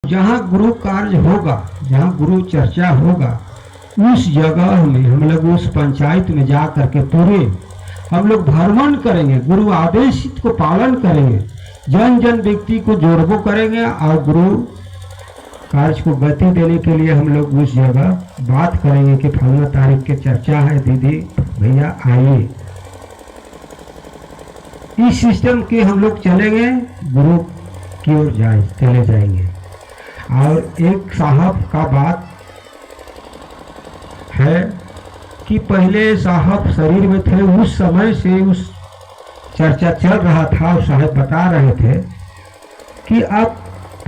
जहाँ गुरु कार्य होगा, जहाँ गुरु चर्चा होगा, उस जगह में हम लोग उस पंचायत में जा करके पूरे हम लोग भ्रमण करेंगे, गुरु आदेशित को पालन करेंगे, जन जन व्यक्ति को जोड़बो करेंगे और गुरु कार्य को गति देने के लिए हम लोग उस जगह बात करेंगे कि फलाना तारीख के चर्चा है, दीदी भैया आइए। इस सिस्टम के हम लोग चलेंगे, गुरु की ओर चले जाएंगे। और एक साहब का बात है कि पहले साहब शरीर में थे, उस समय से उस चर्चा चल रहा था और साहब बता रहे थे कि आप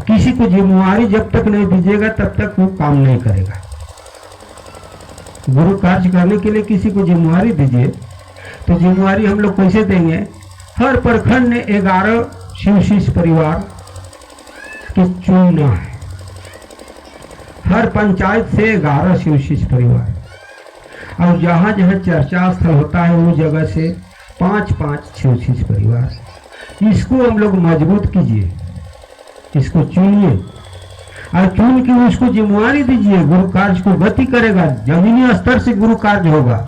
किसी को जिम्मेवारी जब तक नहीं दीजिएगा तब तक वो काम नहीं करेगा। गुरु कार्य करने के लिए किसी को जिम्मेवारी दीजिए, तो जिम्मेवारी हम लोग कैसे देंगे? हर प्रखंड ने 11 शिव शिष्य परिवार के चुनना है, हर पंचायत से 11 शिव शिष्य परिवार, और जहाँ जहाँ चर्चा स्थल होता है उस जगह से 5-5 शिव शिष्य परिवार। इसको हम लोग मजबूत कीजिए, इसको चुनिए और चुन के उसको जिम्मेवारी दीजिए। गुरु कार्य को गति करेगा, जमीनी स्तर से गुरु कार्य होगा,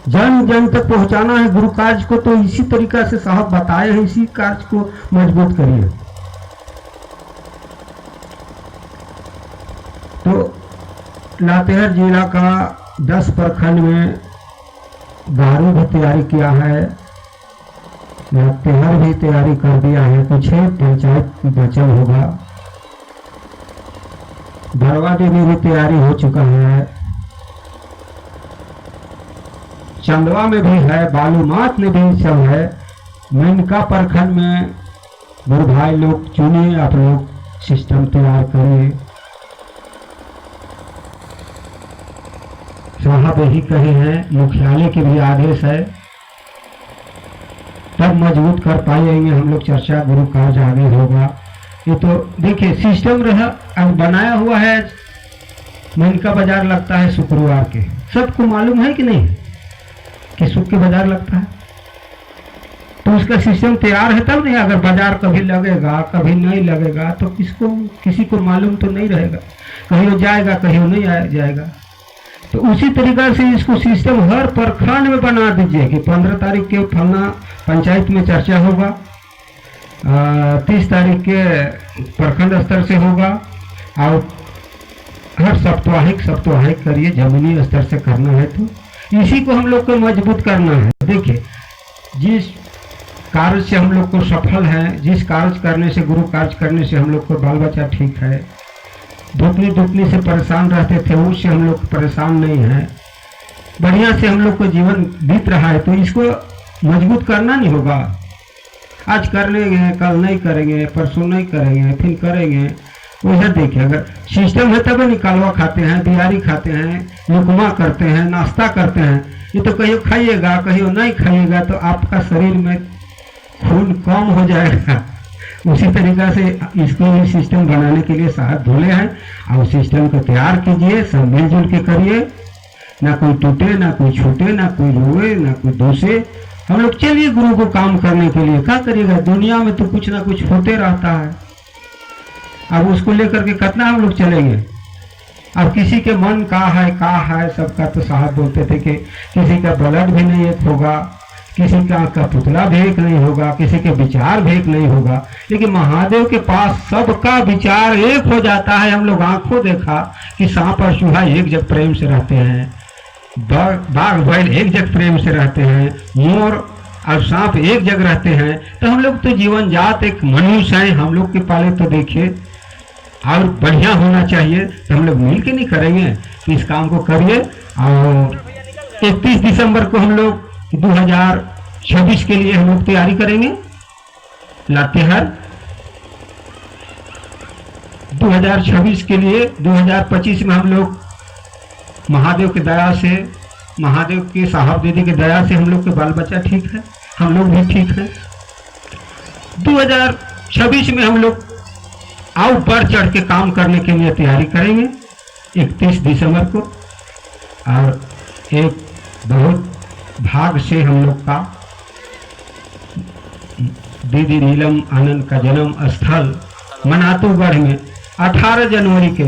जन जन तक पहुंचाना है गुरु कार्य को। तो इसी तरीका से साहब बताए हैं, इसी कार्य को मजबूत करिए। तो लातेहार जिला का 10 प्रखंड में गाड़ी भी तैयारी किया है, लातेहार भी तैयारी कर दिया है, कुछ पंचायत बचल होगा, धरवाडी में भी तैयारी हो चुका है, चंदवा में भी है, बालूमाथ में भी सब है। मेनका प्रखंड में गुरु भाई लोग चुनिए, आप लोग सिस्टम तैयार करिए। साहब यही कहे हैं, मुख्यालय के भी आदेश है, तब मजबूत कर पाएंगे हम लोग चर्चा, गुरु कार्य आगे होगा। ये तो देखिए सिस्टम रहा, अब बनाया हुआ है। मेनका बाजार लगता है शुक्रवार के, सबको मालूम है कि नहीं कि शुक्र के बाजार लगता है, तो उसका सिस्टम तैयार है तब नहीं। अगर बाजार कभी लगेगा कभी नहीं लगेगा तो किसी को मालूम तो नहीं रहेगा, कहीं वो जाएगा कहीं वो नहीं जाएगा। तो उसी तरीका से इसको सिस्टम हर प्रखंड में बना दीजिए कि 15 तारीख के फलना पंचायत में चर्चा होगा, 30 तारीख के प्रखंड स्तर से होगा, और हर साप्ताहिक करिए, जमीनी स्तर से करना है। तो इसी को हम लोग को मजबूत करना है। देखिए जिस कार्य से हम लोग को सफल है, जिस कार्य करने से, गुरु कार्य करने से हम लोग को बाल बच्चा ठीक है, दुखनी से परेशान रहते थे उससे हम लोग परेशान नहीं है, बढ़िया से हम लोग को जीवन बीत रहा है। तो इसको मजबूत करना नहीं होगा। आज कर लेंगे, कल नहीं करेंगे, परसों नहीं करेंगे, फिर करेंगे। वैसा देखिए, अगर सिस्टम है तब निकालवा खाते हैं, बिहारी खाते हैं, लुकमा करते हैं, नाश्ता करते हैं। ये तो कहीं खाइएगा कहीं नहीं खाइएगा तो आपका शरीर में खून कम हो जाएगा। उसी तरीका से इसको भी सिस्टम बनाने के लिए साहब धोले हैं, और सिस्टम को तैयार कीजिए, सब मिलजुल के करिए, ना कोई टूटे ना कोई छूटे, ना कोई रोए ना कोई दोषे। हम लोग चलिए गुरु को काम करने के लिए। क्या करिएगा, दुनिया में तो कुछ ना कुछ होते रहता है, अब उसको लेकर के कितना हम लोग चलेंगे। अब किसी के मन का है सबका, तो साहब बोलते थे कि किसी का ब्लड भी नहीं एक होगा, किसी का पुतला भी एक नहीं होगा, किसी के विचार भी एक नहीं होगा, लेकिन महादेव के पास सबका विचार एक हो जाता है। हम लोग आंखों देखा कि सांप और चूहा एक जग प्रेम से रहते हैं, बाघ बैल एक जग प्रेम से रहते हैं, मोर और सांप एक जग रहते हैं। तो हम लोग तो जीवन जात एक मनुष्य हैं, हम लोग के पाले तो देखिए और बढ़िया होना चाहिए। तो हम लोग मिल के नहीं करेंगे, तो इस काम को करिए। और 31 दिसंबर को हम लोग 2026 के लिए हम लोग तैयारी करेंगे। लातेहार 2026 के लिए, 2025 में हम लोग महादेव की दया से, महादेव के साहब दीदी की दया से हम लोग के बाल बच्चा ठीक है, हम लोग भी ठीक है। 2026 में हम लोग और बढ़ चढ़ के काम करने के लिए तैयारी करेंगे 31 दिसंबर को। और एक बहुत भाग से हम लोग का दीदी नीलम आनंद का जन्म स्थल मनातूगढ़ में 18 जनवरी के